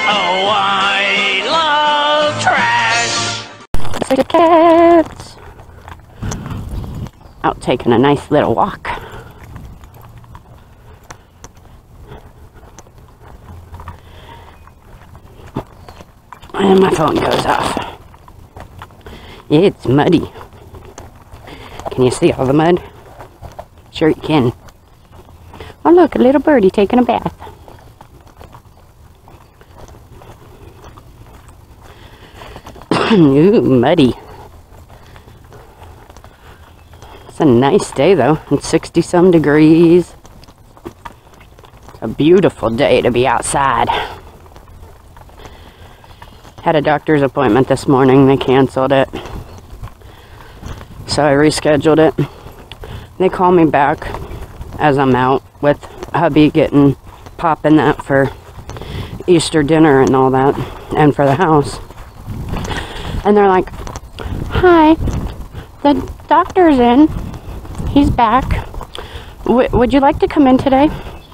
Oh, I love trash. The cats out taking a nice little walk. And my phone goes off. It's muddy. Can you see all the mud? Sure you can. Oh look, a little birdie taking a bath. Ooh, muddy. It's a nice day though. It's 60-some degrees. It's a beautiful day to be outside. Had a doctor's appointment this morning. They canceled it. So I rescheduled it. They call me back as I'm out with hubby getting popping that for Easter dinner and all that, and for the house. And they're like, "Hi, the doctor's in. He's back. Would you like to come in today?"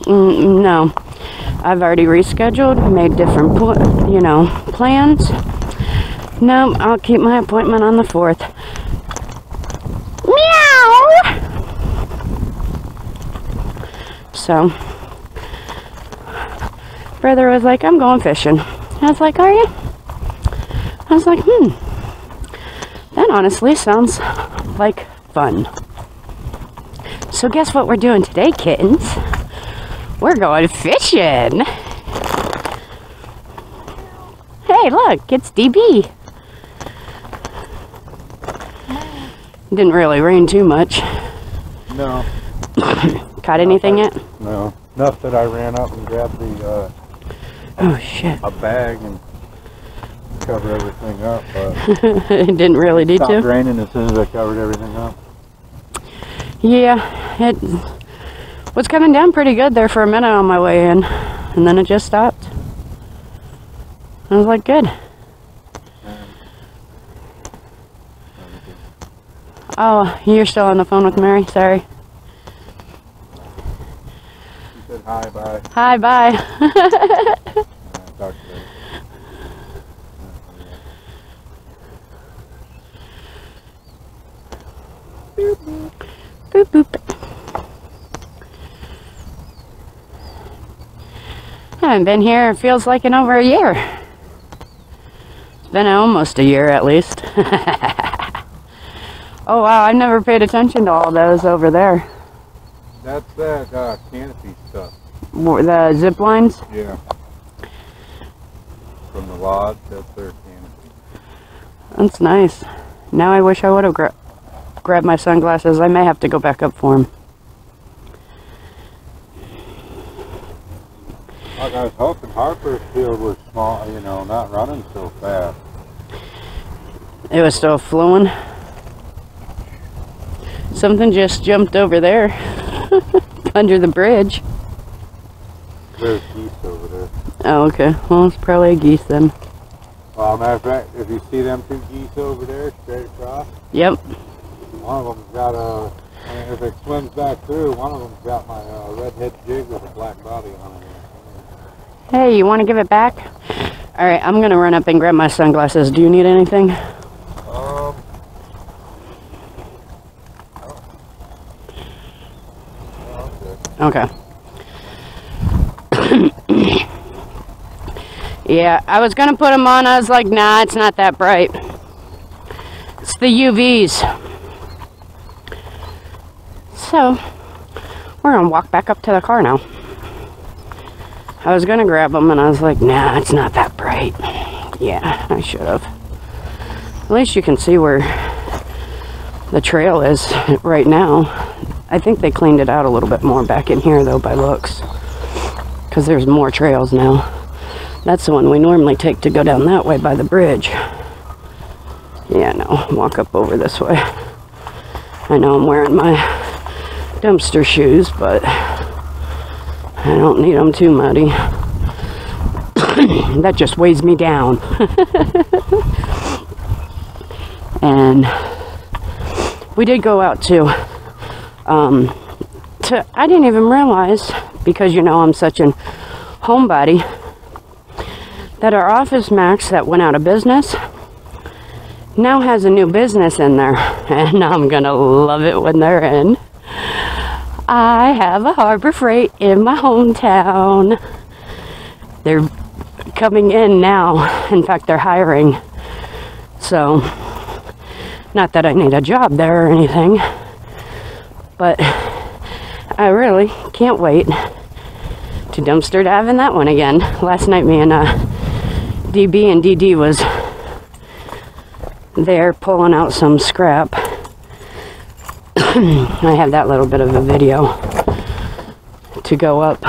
No, I've already rescheduled, made different, plans. No, I'll keep my appointment on the 4th. Meow. So, brother was like, "I'm going fishing." I was like, "Are you?" I was like, that honestly sounds like fun. So guess what we're doing today, kittens? We're going fishing. Hey, look, it's DB. Didn't really rain too much. No. Caught anything yet? No. Enough that I ran up and grabbed the oh shit. a bag and cover everything up. It didn't really need to. Stopped raining as soon as I covered everything up. Yeah, it was coming down pretty good there for a minute on my way in, and then it just stopped. I was like, good. Oh, you're still on the phone with Mary? Sorry. She said hi, bye. Hi, bye. Talk to you later. Boop, boop. I haven't been here, it feels like in over a year. It's been almost a year at least. Oh wow, I've never paid attention to all those over there. That's that canopy stuff. The zip lines? Yeah. From the lodge, that's their canopy. That's nice. Now I wish I would have grabbed my sunglasses. I may have to go back up for them. Like I was hoping Harper's field was small, not running so fast. It was still flowing. Something just jumped over there under the bridge. There's geese over there. Oh, okay. Well, it's probably a geese then. Well, matter of fact, if you see them two geese over there, straight across, Yep. one of them's got if it swims back through, one of them's got my redhead jig with a black body on it. Hey, you want to give it back? All right, I'm going to run up and grab my sunglasses. Do you need anything? Okay. Yeah, I was going to put them on. I was like, nah, it's not that bright. It's the UVs. So, we're going to walk back up to the car now. I was going to grab them, and I was like, nah, it's not that bright. Yeah, I should have. At least you can see where the trail is right now. I think they cleaned it out a little bit more back in here, though, by looks. Because there's more trails now. That's the one we normally take to go down that way by the bridge. Yeah, no, walk up over this way. I know I'm wearing my dumpster shoes, but I don't need them too muddy. That just weighs me down. And we did go out I didn't even realize, because I'm such a homebody, that our Office Max that went out of business now has a new business in there, and I'm gonna love it when they're in. I have a Harbor Freight in my hometown. They're coming in now. In fact, they're hiring. So, not that I need a job there or anything, but I really can't wait to dumpster dive in that one again. Last night, me and DB and DD was there pulling out some scrap. I have that little bit of a video to go up.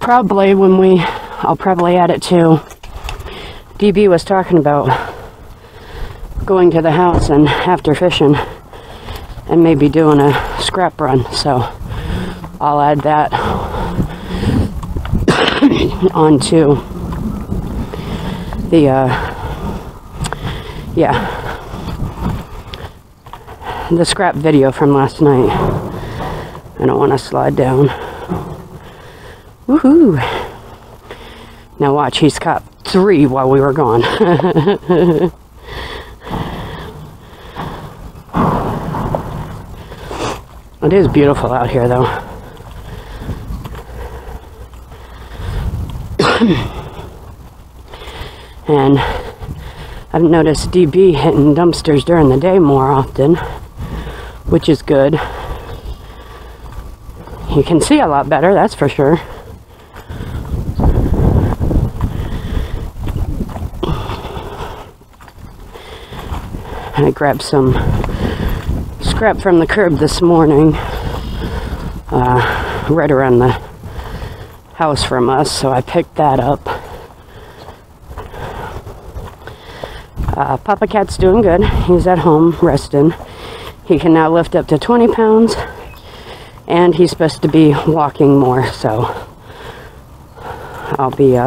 Probably when I'll probably add it to. DB was talking about going to the house and after fishing and maybe doing a scrap run, so I'll add that onto the the scrap video from last night. I don't want to slide down. Woohoo! Now watch, he's caught 3 while we were gone. It is beautiful out here, though. And I've noticed DB hitting dumpsters during the day more often, which is good. You can see a lot better, that's for sure. I grabbed some scrap from the curb this morning, right around the house from us, so I picked that up. Papa Cat's doing good. He's at home resting. He can now lift up to 20 pounds, and he's supposed to be walking more, so I'll be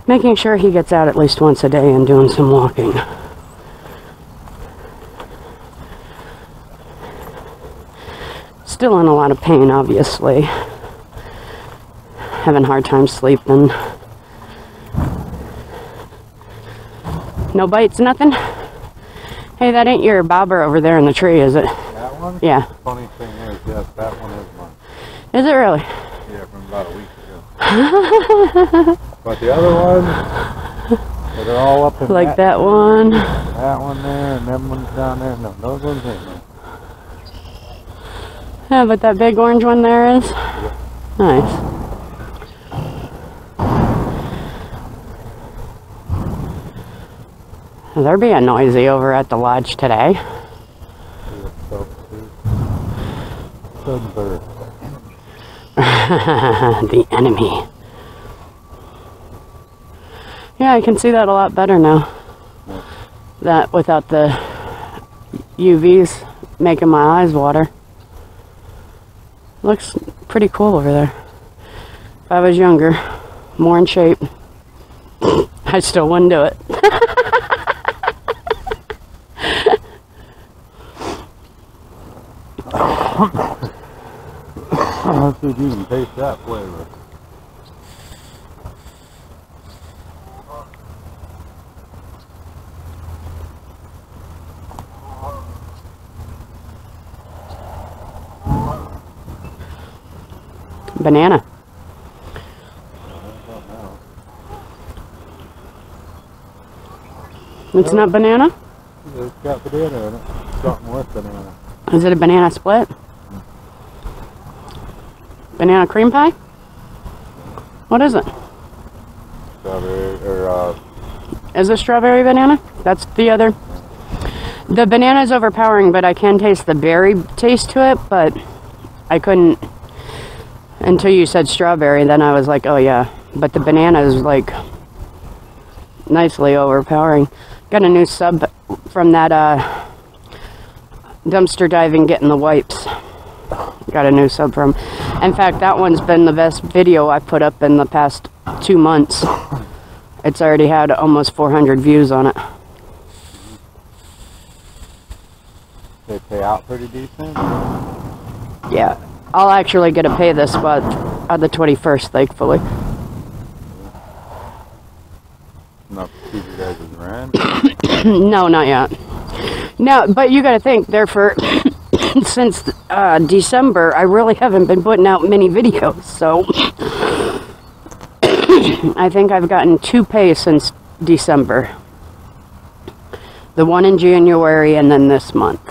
making sure he gets out at least once a day and doing some walking. Still in a lot of pain, obviously. Having a hard time sleeping. No bites, nothing? Hey, that ain't your bobber over there in the tree, is it? That one? Yeah. Funny thing is, yes, that one is mine. Is it really? Yeah, from about a week ago. But the other ones, they're all up in Like that one. That one there, and them ones down there. No, those ones ain't there. Yeah, but that big orange one there is? Yeah. Nice. They're being noisy over at the lodge today. Sunbird. The enemy. Yeah, I can see that a lot better now. Yeah. That without the UVs making my eyes water. Looks pretty cool over there. If I was younger, more in shape, I still wouldn't do it. Let's see if you can taste that flavor. Banana. It's not banana? It's got banana in it. Something with banana. Is it a banana split? Banana cream pie? What is it? Strawberry, or Is it strawberry banana? That's the other. The banana is overpowering, but I can taste the berry taste to it, but I couldn't until you said strawberry. Then I was like, oh yeah. But the banana is like nicely overpowering. Got a new sub from that dumpster diving, getting the wipes. Got a new sub from. In fact, that one's been the best video I put up in the past 2 months. It's already had almost 400 views on it. they pay out pretty decent. Yeah, I'll actually get to pay this on the 21st, thankfully. Enough to keep you guys rent? No, not yet. No, but you got to think, there for since December, I really haven't been putting out many videos, so I think I've gotten 2 pays since December. The one in January and then this month.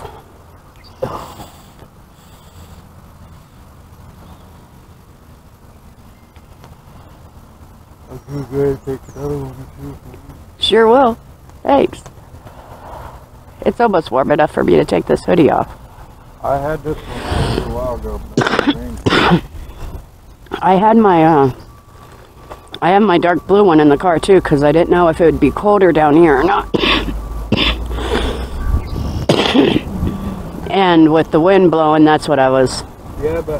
I'm going to take another one or two. Sure will. Thanks. It's almost warm enough for me to take this hoodie off. I had this one a little while ago. I had my dark blue one in the car too, because I didn't know if it would be colder down here or not. And with the wind blowing, that's what I was. Yeah, but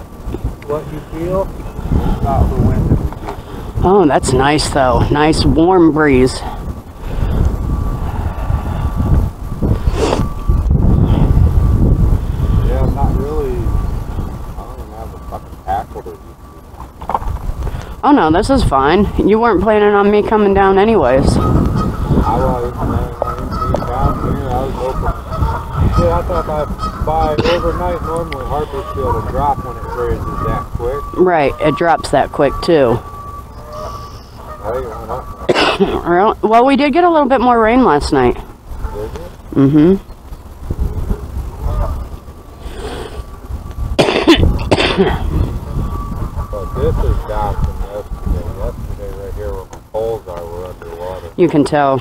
what you feel is not the wind that we get here. Oh, that's nice though. Nice warm breeze. Yeah, I'm not really. I don't even have the fucking tackle that you do. Oh no, this is fine. You weren't planning on me coming down anyways. I was planning on being down here. I was hoping. Yeah, I thought by overnight, normally Harpersfield will drop when it freezes that quick. Right, it drops that quick too. Hey, it went up. Well, we did get a little bit more rain last night. Did it? Mm-hmm. But this is down from yesterday. Yesterday, right here where my poles are, were underwater. You can tell.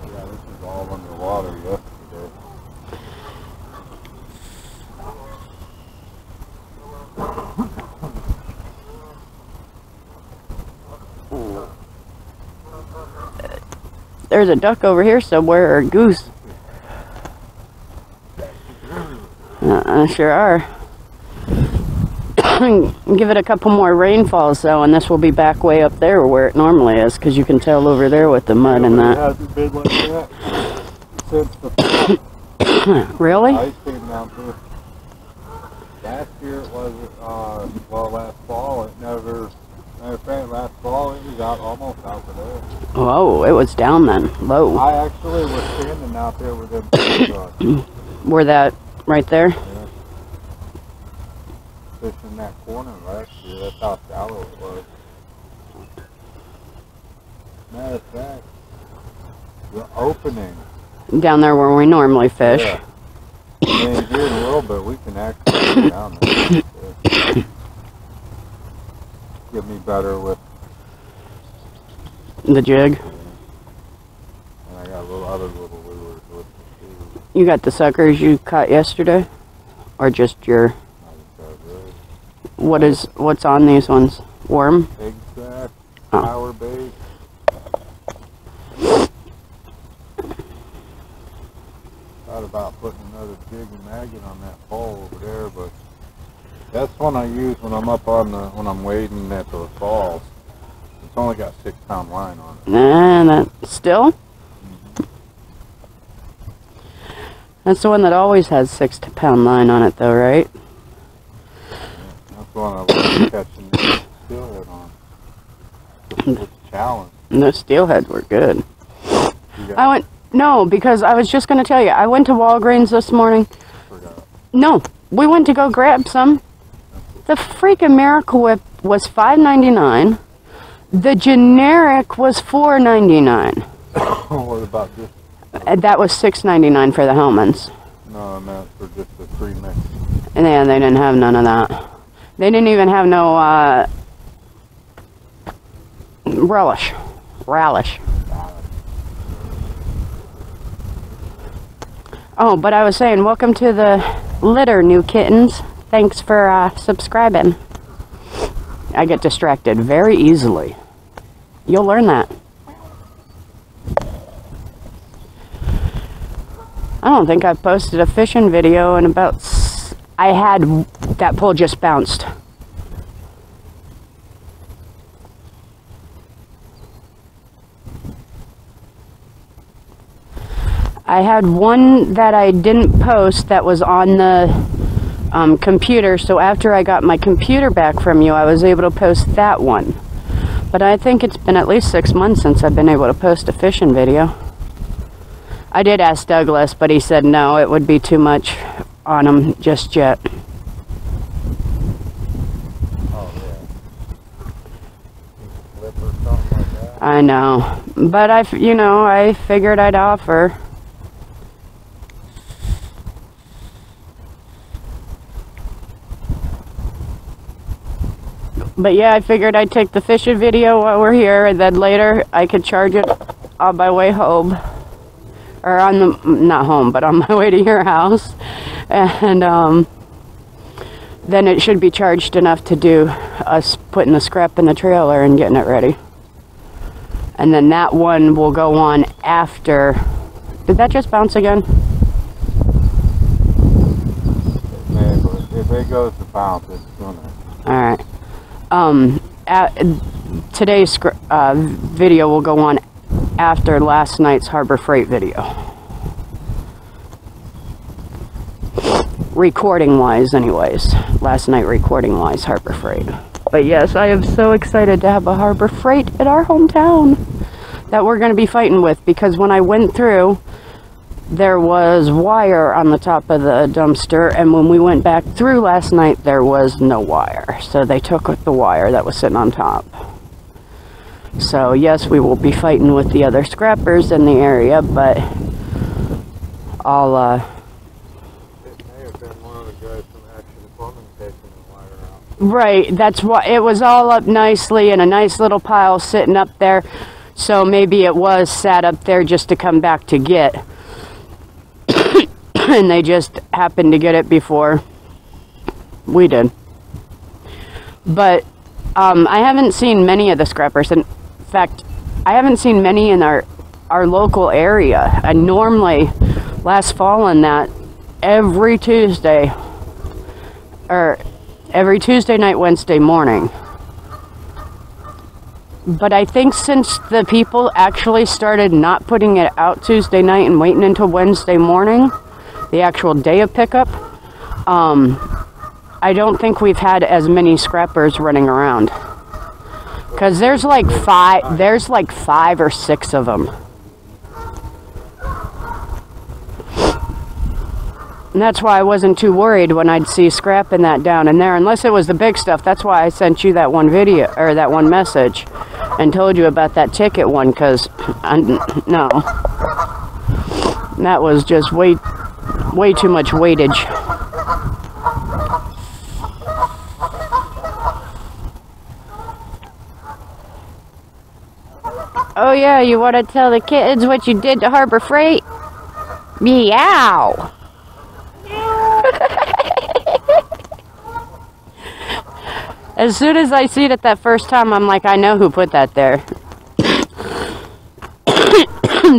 Yeah, this is all underwater yesterday. There's a duck over here somewhere, or a goose. Sure are. Give it a couple more rainfalls though, and this will be back way up there where it normally is, because you can tell over there with the mud and It that. hasn't been like that since the Really? ice came down through. Last year it was, well, last fall it never, matter of fact, last fall it was out, almost out to there. Whoa, it was down then, low. I actually was standing out there with them trucks. Where that, right there? Yeah. Fishing that corner last year, that's how shallow it was. Matter of fact, the opening. Down there where we normally fish. Yeah. And here in a little bit, we can actually go down there. Get me better with, The jig. and I got other little lures with me too. You got the suckers you caught yesterday? Or just your, I just got rid. what's on these ones? Worm? Big sack, Oh. power bait. Thought about putting another jig and maggot on that pole over there, but that's one I use when I'm up on when I'm wading at those falls. It's only got 6-pound line on it. Nah, that, still? That's the one that always has 6-pound line on it though, right? That's the one I was catching the steelhead on. It's a challenge. And those steelheads were good. You I went, no, because I was just going to tell you, I went to Walgreens this morning. forgot. No, we went to go grab some. The freaking Miracle Whip was $5.99. The generic was $4.99. What about just, And that was $6.99 for the Hellmans. no, I meant for just the pre-mix. And yeah, they didn't have none of that. They didn't even have no relish. Oh, but I was saying, welcome to the litter, new kittens. Thanks for subscribing. I get distracted very easily. You'll learn that. I don't think I've posted a fishing video in about... I had... That pole just bounced. I had one that I didn't post that was on the computer, so after I got my computer back from you, I was able to post that one. But I think it's been at least 6 months since I've been able to post a fishing video. I did ask Douglas, but he said no, it would be too much on him just yet. Oh, yeah. Flip or something like that. I know. But I figured I'd offer. But yeah, I figured I'd take the fishing video while we're here, and then later I could charge it on my way home. Or not home, but on my way to your house. And then it should be charged enough to do us putting the scrap in the trailer and getting it ready. And then that one will go on after. Did that just bounce again? Man, but if it goes to bounce, it's gonna. Alright. Today's video will go on after last night's Harbor Freight video. Recording wise, anyways. Last night, recording wise, Harbor Freight. But yes, I am so excited to have a Harbor Freight in our hometown that we're going to be fighting with, because when I went through, there was wire on the top of the dumpster, and when we went back through last night, there was no wire. So they took the wire that was sitting on top. So yes, we will be fighting with the other scrappers in the area, but I'll It may have been one of the guys from Action Plumbing taking the wire out. Right, that's why it was all up nicely in a nice little pile sitting up there. So maybe it was sat up there just to come back to get. And they just happened to get it before we did. But I haven't seen many of the scrappers. In fact, I haven't seen many in our local area. I normally, last fall and that, every Tuesday night, Wednesday morning. But I think since the people actually started not putting it out Tuesday night and waiting until Wednesday morning, the actual day of pickup, I don't think we've had as many scrappers running around. Because there's like five or six of them. And that's why I wasn't too worried when I'd see scrapping that down in there, unless it was the big stuff. That's why I sent you that one video, or that one message, and told you about that ticket one, because, no. That was just way too much weightage. Oh yeah, you want to tell the kids what you did to Harbor Freight? Meow! As soon as I see it that first time, I'm like, I know who put that there.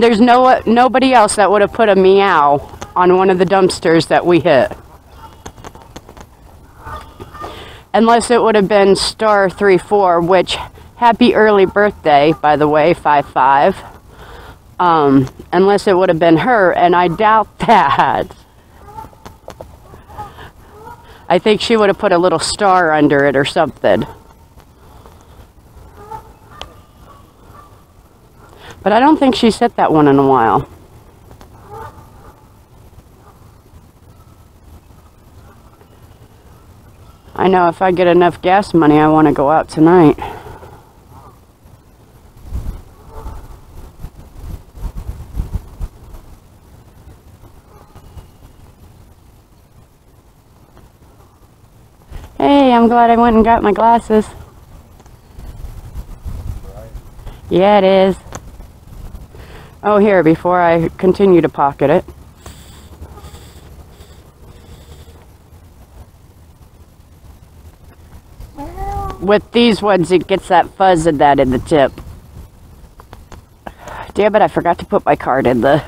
There's nobody else that would have put a meow on one of the dumpsters that we hit. Unless it would have been Star 34, which, happy early birthday, by the way, 5-5. Unless it would have been her, and I doubt that. I think she would have put a little star under it or something. But I don't think she's hit that one in a while. I know if I get enough gas money, I want to go out tonight. Hey, I'm glad I went and got my glasses. Yeah, it is. Oh, here, before I continue to pocket it. With these ones, it gets that fuzz and that in the tip. Damn it, I forgot to put my card in the...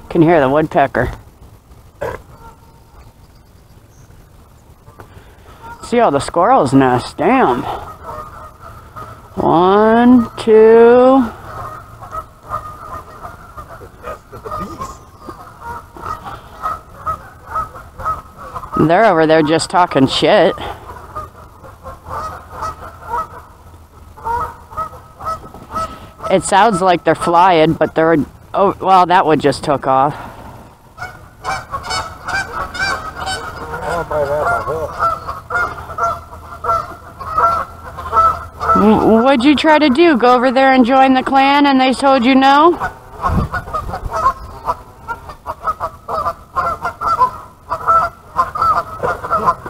Can hear the woodpecker. See all the squirrels' nests. Damn. 1, 2. They're over there just talking shit. It sounds like they're flying, but they're... Oh, well, that one just took off. I might have my hook. What'd you try to do? Go over there and join the clan and they told you no?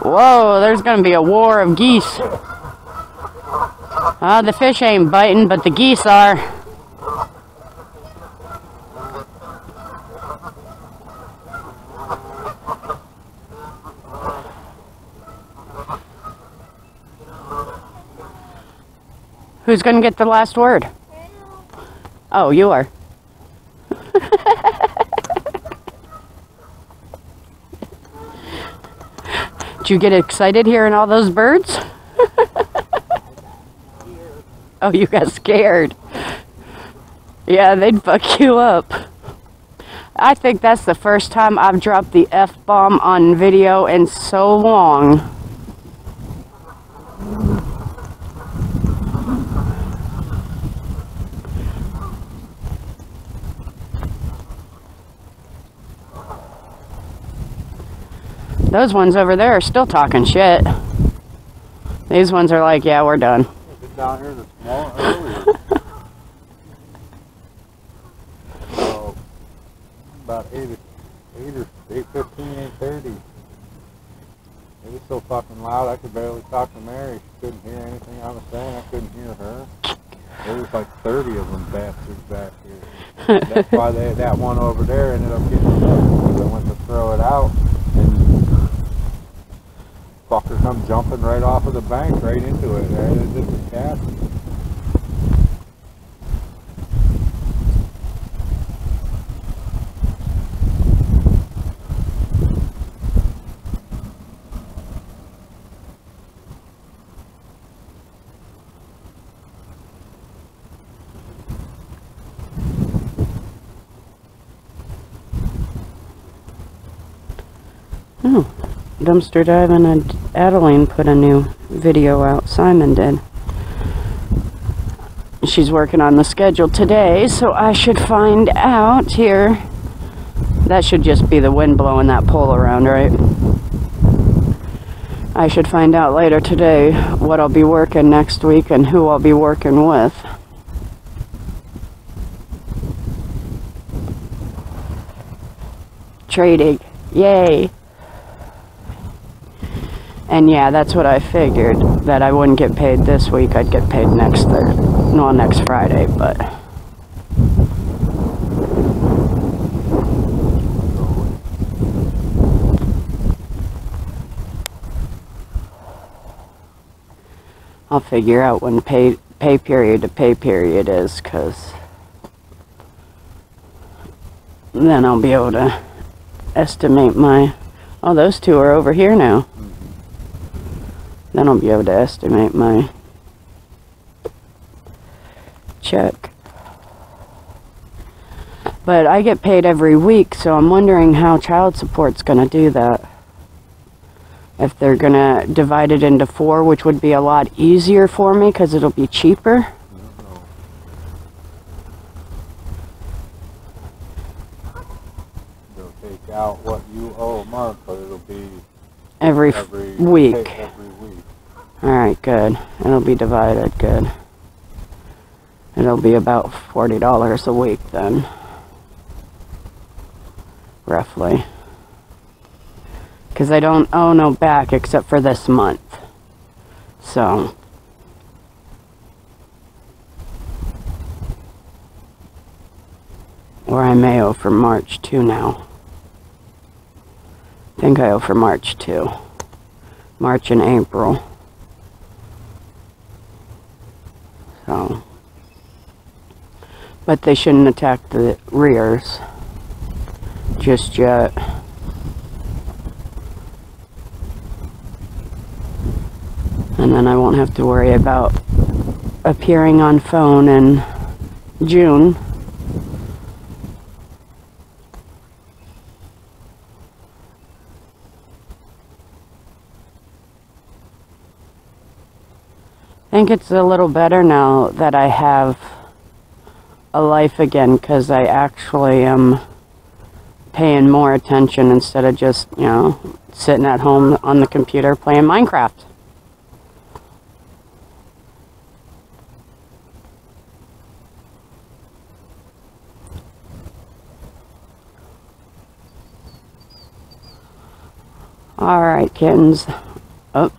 Whoa, there's gonna be a war of geese. The fish ain't biting, but the geese are. Who's gonna get the last word? Oh, you are. Did you get excited hearing all those birds? Oh, you got scared. Yeah, they'd fuck you up. I think that's the first time I've dropped the F-bomb on video in so long. Those ones over there are still talking shit. These ones are like, yeah, we're done. Down here this morning earlier. So about 8:15, 8:30. It was so fucking loud I could barely talk to Mary. She couldn't hear anything I was saying. I couldn't hear her. There was like 30 of them bastards back here. That's why that one over there ended up getting because I went to throw it out and fucker come jumping right off of the bank right into it. Right into the cat. Oh, dumpster diving and Adeline put a new video out. Simon did. She's working on the schedule today, so I should find out here. That should just be the wind blowing that pole around, right? I should find out later today what I'll be working next week and who I'll be working with. Trading. Yay! And yeah, that's what I figured, that I wouldn't get paid this week. I'd get paid next Friday, but... I'll figure out when pay period to pay period is, because then I'll be able to estimate my... Oh, those two are over here now. Then I'll be able to estimate my check. But I get paid every week, so I'm wondering how child support's going to do that. If they're going to divide it into 4, which would be a lot easier for me because it'll be cheaper. They'll take out what you owe a month, but it'll be Every week. Every week. Alright, good. It'll be divided, good. It'll be about $40 a week then. Roughly. Because I don't owe no back except for this month. So. Or I may owe for March too now. I think I owe for March too. March and April. So. But they shouldn't attack the rears just yet. And then I won't have to worry about appearing on phone in June. I think it's a little better now that I have a life again, because I actually am paying more attention instead of just, you know, sitting at home on the computer playing Minecraft. Alright, kittens. Oh.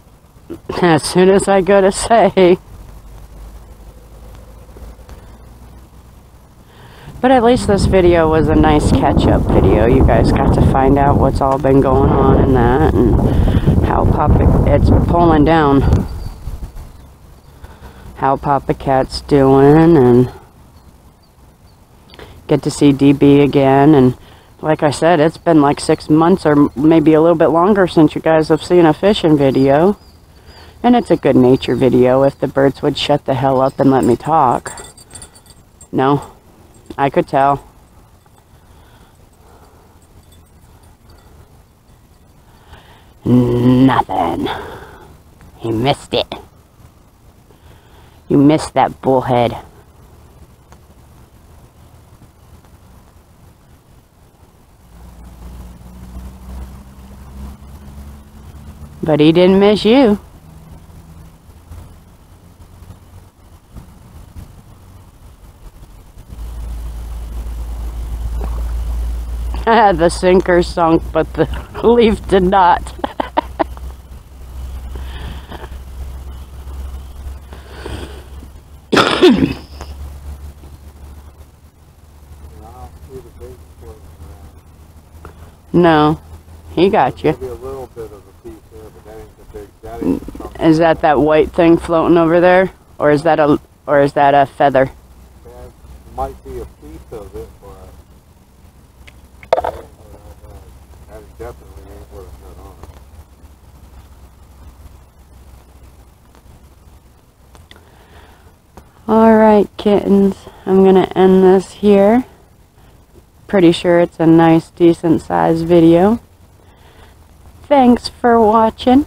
As soon as I go to say. But at least this video was a nice catch-up video. You guys got to find out what's all been going on in that, and how it's pulling down. How Papa Cat's doing, and get to see DB again. And like I said, it's been like 6 months or maybe a little bit longer since you guys have seen a fishing video. And it's a good nature video if the birds would shut the hell up and let me talk. No, I could tell. Nothing. You missed it. You missed that bullhead. But he didn't miss you. The sinker sunk, but the leaf did not. No, he got you. Maybe a little bit of a piece there, but that ain't the big. That ain't the chunk. Is that white thing floating over there, or is that a feather? That might be a piece of it, but that definitely ain't what it's got on. Alright, kittens, I'm gonna end this here. Pretty sure it's a nice, decent sized video. Thanks for watching.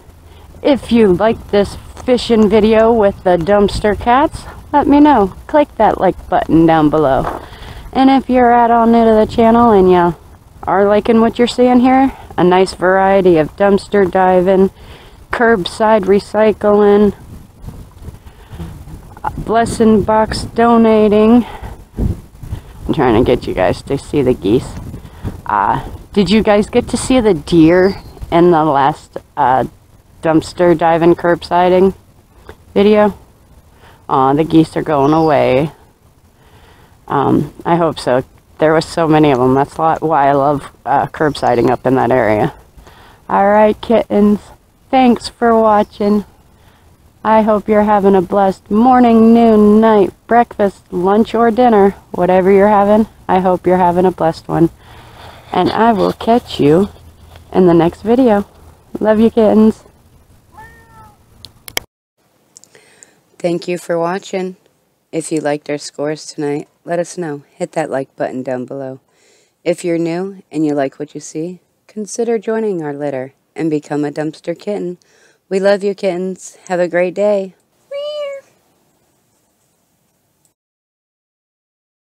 If you like this fishing video with the dumpster cats, let me know. Click that like button down below. And if you're all new to the channel and you are liking what you're seeing here, a nice variety of dumpster diving, curbside recycling, blessing box donating. I'm trying to get you guys to see the geese. Did you guys get to see the deer in the last dumpster diving curbsiding video? Aw, the geese are going away. I hope so. There was so many of them. That's why I love curbsiding up in that area. Alright, kittens. Thanks for watching. I hope you're having a blessed morning, noon, night, breakfast, lunch, or dinner. Whatever you're having, I hope you're having a blessed one. And I will catch you in the next video. Love you, kittens. Thank you for watching. If you liked our scores tonight, let us know. Hit that like button down below. If you're new and you like what you see, consider joining our litter and become a dumpster kitten. We love you, kittens. Have a great day.